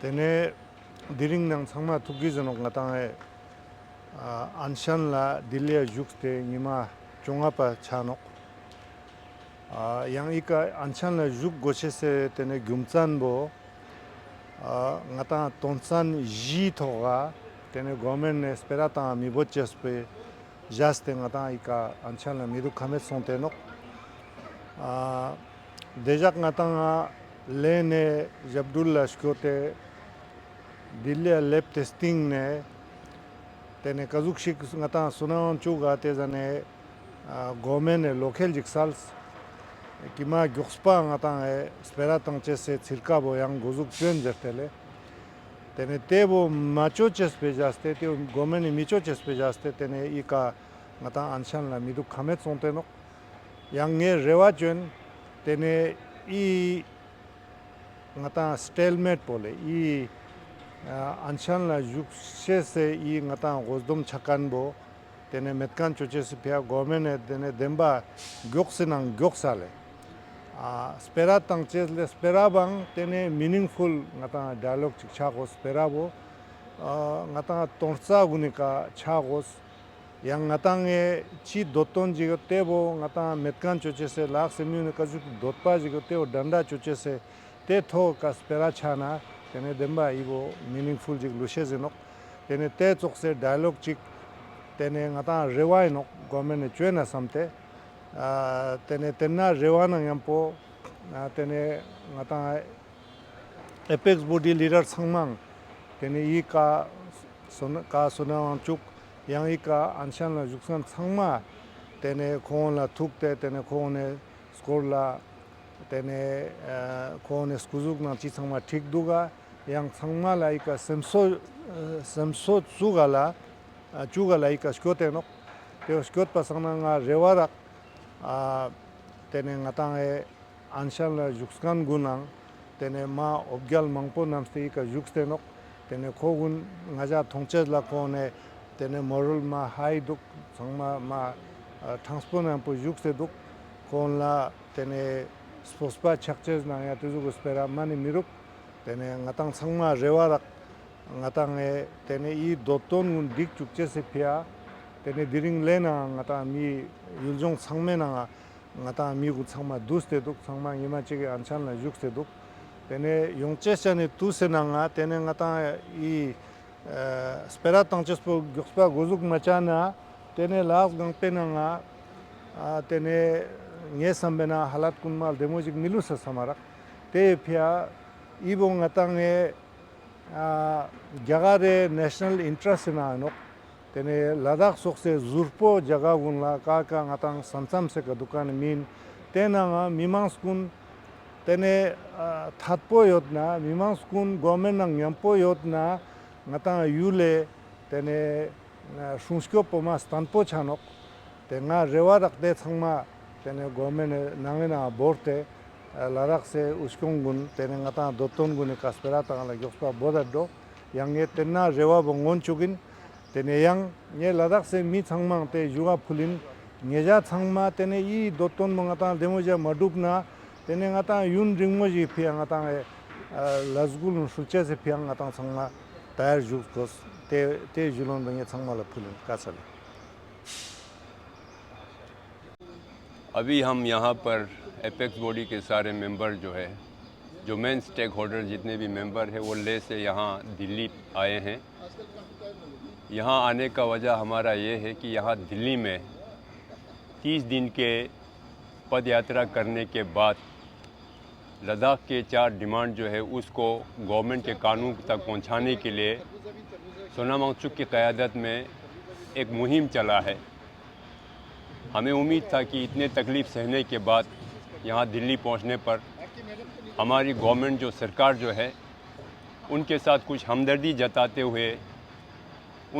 Tene diring nang sangma thuki zanok nga tangai anshan la dilia yukste nima chunga pa chanok. Yang ika anshan la yuk goche se tene gyumtsan bo nga tanga tonsan ji thoga tene government ne spera tanga mibo chespe jaste nga tanga ika anshan la midu khamet son tenok. Dejak nga tanga le ne jabdulla shkyote Dilia lab testing ne tene kazuk shik ngata sunawan chuga te zane government ne local jiksals kima gyokspa ngata spera tangche se cirka bo yang gozuk chen jertele tene tebo macho chespe jaste te government micho chespe jaste tene ika ngata anshan la midu khamet sonte no yang nge rewa chen tene I ngata stalemate pole I anshan la yukshe se I ngata gozdom chakan bo tene metkan choche se pya government tene demba gyokse nang gyoksale spera tangche le spera bang tene meaningful ngata dialogue chikcha go spera bo ngata tongsa gunika chagos yang ngata nge chi doton jigo tebo ngata metkan choche se lak semyu ka ju dotpa jigo tebo danda choche se te tho ka spera chana tene demba ibo meaningful jik lushe zinok tene te chokse dialogue chik tene ngata rewa inok government ne chwena samte tene tenna rewa na yampo tene ngata apex body leader sangmang tene I ka sunawang chuk yang I ka anshan la juksan sangma tene khon la thukte tene khone score la tene khone skuzuk na chi sangma thik duga yang sangma la ika semso chugala ika skyote nok te skyot pa sangna nga rewarak tene ngata anshan la jukskan gunang tene ma obgyal mangpo namste ika jukste nok tene khogun ngaja thongche la khone tene moral ma high duk sangma ma transpo nampo jukste duk khon la tene spospa chakches na ya tuzu spera mani miruk tene ngatang sangma rewarak ngatang tene I doton gun dik chukche se pya tene diring lena ngata mi yuljong sangme na ngata mi gu sangma duste duk sangma ima chege anshan la jukste duk tene yongche chane tu se na nga tene ngata I spera tangches po gyokspa gozuk machana tene las gangpe na nga tene nge sambena halat kunmal demojik milu sa samarak te pya ibo ngatange jagare national interest na nok tene Ladakh sokse zurpo jaga gunla ka ngatang samsam se ka dukan min tena nga mimangskun tene thatpo yotna mimangskun government nang yampo yotna ngatang yule tene shungskyo poma stanpo chanok tenga rewa rakde sangma tene government nangena borte Ladakh se uskonggun tene ngata doton gun ka spera tangala gyokspa bodaddo yang ye tenna rewa bongon chugin tene yang ye Ladakh se mi changmang te yuga phulin ngeja changma tene I doton ngata demoja madupna tene ngata yun ringmoji phia ngata lazgul sulche se phia ngata changma tayar jukos te julon benge changma la phulin kasale अभी हम यहाँ पर apex body के सारे member जो है जो main stake holder जितने भी मेंबर हैं वो ले से यहाँ दिल्ली आए हैं। यहाँ आने का वजह हमारा ये है कि यहाँ दिल्ली में 30 दिन के पद यात्रा करने के बाद लद्दाख के 4 डिमांड जो है उसको गवर्नमेंट के कानून तक पहुँचाने के लिए सोना वांगचुक की क़यादत में एक मुहिम चला है। हमें उम्मीद था कि इतने तकलीफ़ सहने के बाद यहाँ दिल्ली पहुँचने पर हमारी गवर्नमेंट जो सरकार जो है उनके साथ कुछ हमदर्दी जताते हुए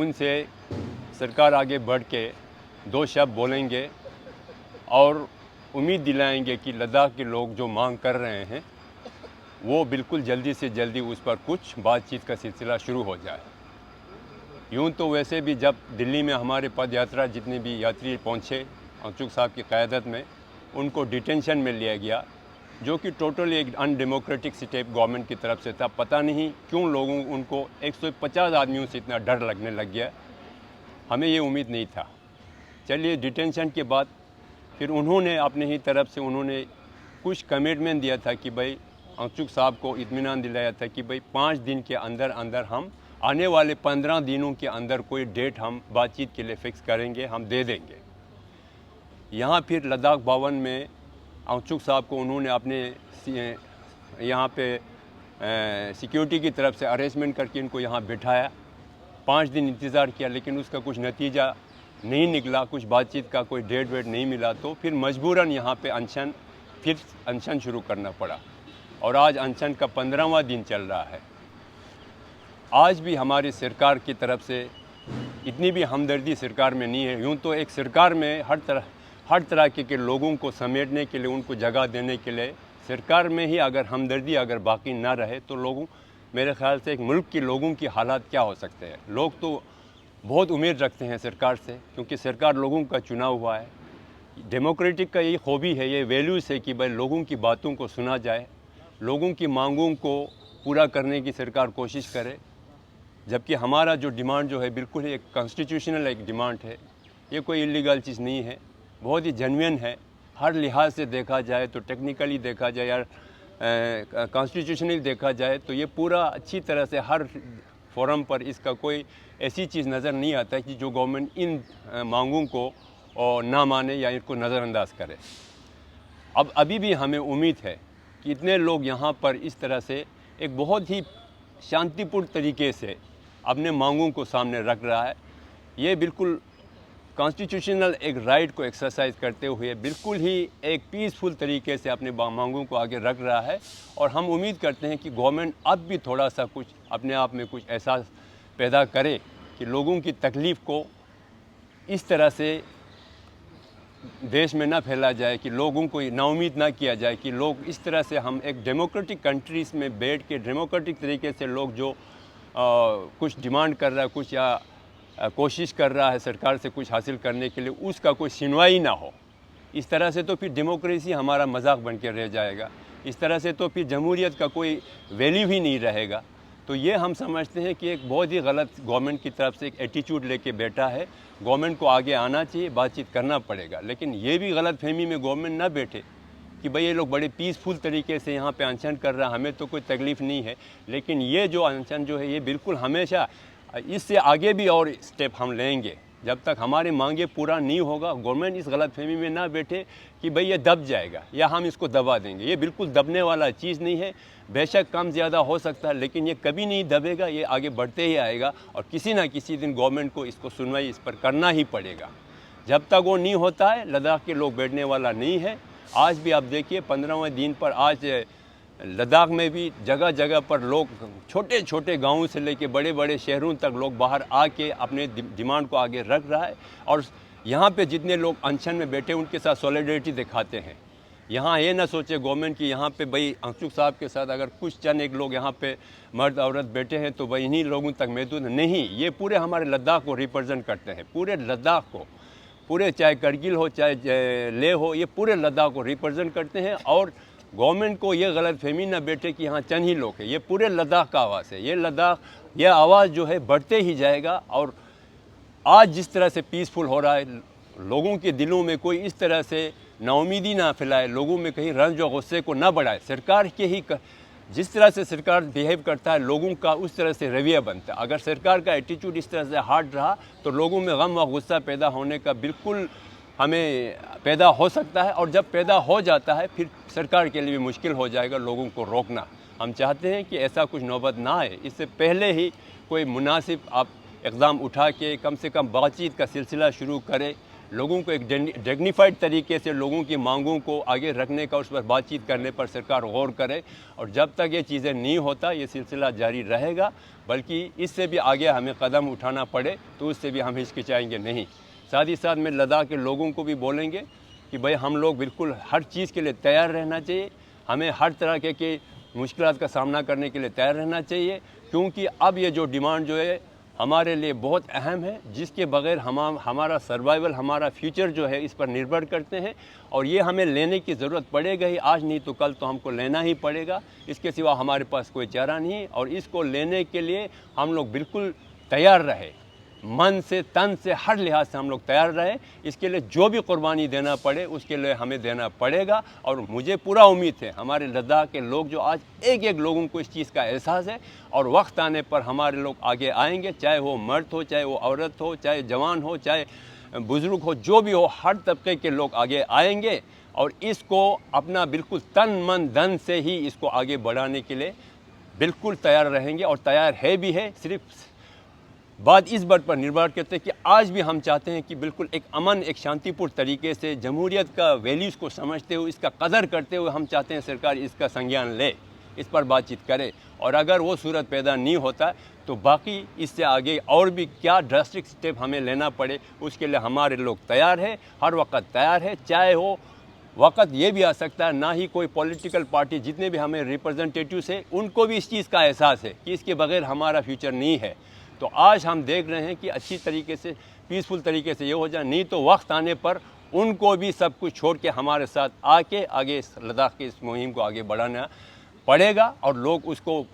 उनसे सरकार आगे बढ़ के 2 शब्द बोलेंगे और उम्मीद दिलाएंगे कि लद्दाख के लोग जो मांग कर रहे हैं वो बिल्कुल जल्दी से जल्दी उस पर कुछ बातचीत का सिलसिला शुरू हो जाए। यूँ तो वैसे भी जब दिल्ली में हमारे पद यात्रा जितने भी यात्री पहुँचे वांगचुक साहब की क़यादत में उनको डिटेंशन में लिया गया जो कि टोटली एक अनडेमोक्रेटिक स्टेप गवर्नमेंट की तरफ से था। पता नहीं क्यों लोगों उनको 150 आदमियों से इतना डर लगने लग गया, हमें ये उम्मीद नहीं था। चलिए, डिटेंशन के बाद फिर उन्होंने अपने ही तरफ से उन्होंने कुछ कमिटमेंट दिया था कि भाई अंशुक साहब को इत्मीनान दिलाया था कि भाई 5 दिन के अंदर अंदर हम आने वाले 15 दिनों के अंदर कोई डेट हम बातचीत के लिए फ़िक्स करेंगे, हम दे देंगे। यहाँ फिर लद्दाख भवन में अंशुक साहब को उन्होंने अपने यहाँ पे सिक्योरिटी की तरफ से अरेंजमेंट करके इनको यहाँ बिठाया। 5 दिन इंतज़ार किया, लेकिन उसका कुछ नतीजा नहीं निकला, कुछ बातचीत का कोई डेट वेट नहीं मिला। तो फिर मजबूरन यहाँ पे अनशन शुरू करना पड़ा और आज अनशन का 15वां दिन चल रहा है। आज भी हमारी सरकार की तरफ से इतनी भी हमदर्दी सरकार में नहीं है। यूँ तो एक सरकार में हर तरह के लोगों को समेटने के लिए, उनको जगह देने के लिए सरकार में ही अगर हमदर्दी अगर बाकी ना रहे तो लोगों, मेरे ख्याल से एक मुल्क के लोगों की हालात क्या हो सकते हैं। लोग तो बहुत उम्मीद रखते हैं सरकार से, क्योंकि सरकार लोगों का चुना हुआ है। डेमोक्रेटिक का ये खूबी है, ये वैल्यूज़ है कि भाई लोगों की बातों को सुना जाए, लोगों की मांगों को पूरा करने की सरकार कोशिश करे। जबकि हमारा जो डिमांड जो है बिल्कुल ही एक कॉन्स्टिट्यूशनल एक डिमांड है, ये कोई इलीगल चीज़ नहीं है, बहुत ही जेन्युइन है। हर लिहाज से देखा जाए तो, टेक्निकली देखा जाए या कॉन्स्टिट्यूशनली देखा जाए तो ये पूरा अच्छी तरह से हर फोरम पर इसका कोई ऐसी चीज़ नज़र नहीं आता कि जो गवर्नमेंट इन मांगों को ना माने या इनको नज़रअंदाज करे। अब अभी भी हमें उम्मीद है कि इतने लोग यहाँ पर इस तरह से एक बहुत ही शांतिपूर्ण तरीके से अपने मांगों को सामने रख रहा है। ये बिल्कुल कॉन्स्टिट्यूशनल एक राइट को एक्सरसाइज करते हुए बिल्कुल ही एक पीसफुल तरीके से अपने मांगों को आगे रख रहा है। और हम उम्मीद करते हैं कि गवर्नमेंट अब भी थोड़ा सा कुछ अपने आप में कुछ एहसास पैदा करे कि लोगों की तकलीफ़ को इस तरह से देश में ना फैला जाए, कि लोगों को नाउम्मीद ना किया जाए, कि लोग इस तरह से हम एक डेमोक्रेटिक कंट्रीज़ में बैठ के डेमोक्रेटिक तरीके से लोग जो कुछ डिमांड कर रहा है, कुछ या कोशिश कर रहा है सरकार से कुछ हासिल करने के लिए, उसका कोई सुनवाई ना हो। इस तरह से तो फिर डेमोक्रेसी हमारा मजाक बन के रह जाएगा। इस तरह से तो फिर जमहूरियत का कोई वैल्यू ही नहीं रहेगा। तो ये हम समझते हैं कि एक बहुत ही गलत गवर्नमेंट की तरफ से एक एटीट्यूड लेके बैठा है। गवर्नमेंट को आगे आना चाहिए, बातचीत करना पड़ेगा, लेकिन ये भी गलत फहमी में गवर्नमेंट ना बैठे कि भाई ये लोग बड़े पीसफुल तरीके से यहाँ पे अनशन कर रहा है, हमें तो कोई तकलीफ़ नहीं है। लेकिन ये जो अनशन जो है ये बिल्कुल हमेशा इससे आगे भी और स्टेप हम लेंगे। जब तक हमारी मांगे पूरा नहीं होगा, गवर्नमेंट इस गलत फहमी में ना बैठे कि भाई ये दब जाएगा या हम इसको दबा देंगे। ये बिल्कुल दबने वाला चीज़ नहीं है। बेशक कम ज़्यादा हो सकता है, लेकिन ये कभी नहीं दबेगा, ये आगे बढ़ते ही आएगा। और किसी ना किसी दिन गवर्नमेंट को इसको सुनवाई इस पर करना ही पड़ेगा। जब तक वो नहीं होता है, लद्दाख के लोग बैठने वाला नहीं है। आज भी आप देखिए 15वें दिन पर आज लद्दाख में भी जगह जगह पर लोग छोटे छोटे गांवों से लेके बड़े बड़े शहरों तक लोग बाहर आके अपने डिमांड को आगे रख रहा है। और यहाँ पे जितने लोग अनशन में बैठे उनके साथ सॉलिडरिटी दिखाते हैं। यहाँ ये ना सोचे गवर्नमेंट की यहाँ पे भाई अंशुक साहब के साथ अगर कुछ चंद एक लोग यहाँ पे मर्द औरत बैठे हैं तो भाई इन्हीं लोगों तक महदूद नहीं, ये पूरे हमारे लद्दाख को रिप्रेजेंट करते हैं। पूरे लद्दाख को, पूरे चाहे करगिल हो चाहे लेह हो, ये पूरे लद्दाख को रिप्रेजेंट करते हैं। और गवर्नमेंट को ये गलत फहमी ना बैठे कि यहाँ चंद ही लोग हैं, ये पूरे लद्दाख का आवाज़ है। ये लद्दाख, यह आवाज़ जो है बढ़ते ही जाएगा। और आज जिस तरह से पीसफुल हो रहा है, लोगों के दिलों में कोई इस तरह से नाउमीदी ना फैलाए, लोगों में कहीं रंज और गुस्से को ना बढ़ाए। सरकार के ही जिस तरह से सरकार बिहेव करता है, लोगों का उस तरह से रवैया बनता है। अगर सरकार का एटीट्यूड इस तरह से हार्ड रहा तो लोगों में गम व गुस्सा पैदा होने का बिल्कुल हमें पैदा हो सकता है। और जब पैदा हो जाता है फिर सरकार के लिए भी मुश्किल हो जाएगा लोगों को रोकना। हम चाहते हैं कि ऐसा कुछ नौबत ना आए, इससे पहले ही कोई मुनासिब आप इक़दाम उठा के कम से कम बातचीत का सिलसिला शुरू करें। लोगों को एक डिग्निफाइड तरीके से लोगों की मांगों को आगे रखने का, उस पर बातचीत करने पर सरकार गौर करे। और जब तक ये चीज़ें नहीं होता ये सिलसिला जारी रहेगा, बल्कि इससे भी आगे हमें कदम उठाना पड़े तो उससे भी हम हिचकिचाएंगे नहीं। साथ ही साथ में लद्दाख के लोगों को भी बोलेंगे कि भाई हम लोग बिल्कुल हर चीज़ के लिए तैयार रहना चाहिए, हमें हर तरह के मुश्किलात का सामना करने के लिए तैयार रहना चाहिए। क्योंकि अब ये जो डिमांड जो है हमारे लिए बहुत अहम है, जिसके बगैर हमारा सर्वाइवल, हमारा फ्यूचर जो है इस पर निर्भर करते हैं। और ये हमें लेने की ज़रूरत पड़ेगा ही, आज नहीं तो कल तो हमको लेना ही पड़ेगा, इसके सिवा हमारे पास कोई चारा नहीं है। और इसको लेने के लिए हम लोग बिल्कुल तैयार रहे, मन से, तन से, हर लिहाज से हम लोग तैयार रहे। इसके लिए जो भी कुर्बानी देना पड़े उसके लिए हमें देना पड़ेगा। और मुझे पूरा उम्मीद है हमारे लद्दाख के लोग जो आज एक एक लोगों को इस चीज़ का एहसास है, और वक्त आने पर हमारे लोग आगे आएंगे, चाहे वो मर्द हो, चाहे वो औरत हो, चाहे जवान हो, चाहे बुज़ुर्ग हो, जो भी हो, हर तबके के लोग आगे आएंगे और इसको अपना बिल्कुल तन मन धन से ही इसको आगे बढ़ाने के लिए बिल्कुल तैयार रहेंगे। और तैयार है भी है। सिर्फ बात इस बात पर निर्भर करते हैं कि आज भी हम चाहते हैं कि बिल्कुल एक अमन, एक शांतिपूर्ण तरीके से जमहूरियत का वैल्यूज़ को समझते हुए, इसका कदर करते हुए हम चाहते हैं सरकार इसका संज्ञान ले, इस पर बातचीत करे। और अगर वो सूरत पैदा नहीं होता तो बाकी इससे आगे और भी क्या ड्रास्टिक स्टेप हमें लेना पड़े उसके लिए हमारे लोग तैयार है, हर वक्त तैयार है। चाहे हो वक्त ये भी आ सकता है ना ही कोई पॉलिटिकल पार्टी, जितने भी हमें रिप्रेजेंटेटिव्स हैं उनको भी इस चीज़ का एहसास है कि इसके बगैर हमारा फ्यूचर नहीं है। तो आज हम देख रहे हैं कि अच्छी तरीके से, पीसफुल तरीके से ये हो जाए, नहीं तो वक्त आने पर उनको भी सब कुछ छोड़ के हमारे साथ आके आगे लद्दाख की इस मुहिम को आगे बढ़ाना पड़ेगा। और लोग उसको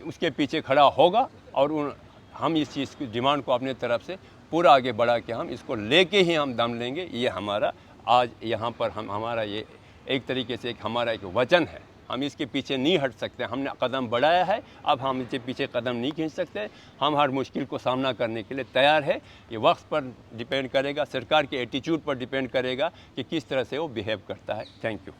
उसके पीछे खड़ा होगा और हम इस चीज़ की डिमांड को अपने तरफ से पूरा आगे बढ़ा के हम इसको लेके ही हम दम लेंगे। ये हमारा आज यहाँ पर हमारा ये एक तरीके से हमारा एक वचन है। हम इसके पीछे नहीं हट सकते। हमने कदम बढ़ाया है, अब हम इसके पीछे कदम नहीं खींच सकते। हम हर मुश्किल को सामना करने के लिए तैयार है। ये वक्त पर डिपेंड करेगा, सरकार के एटीट्यूड पर डिपेंड करेगा कि किस तरह से वो बिहेव करता है। Thank you.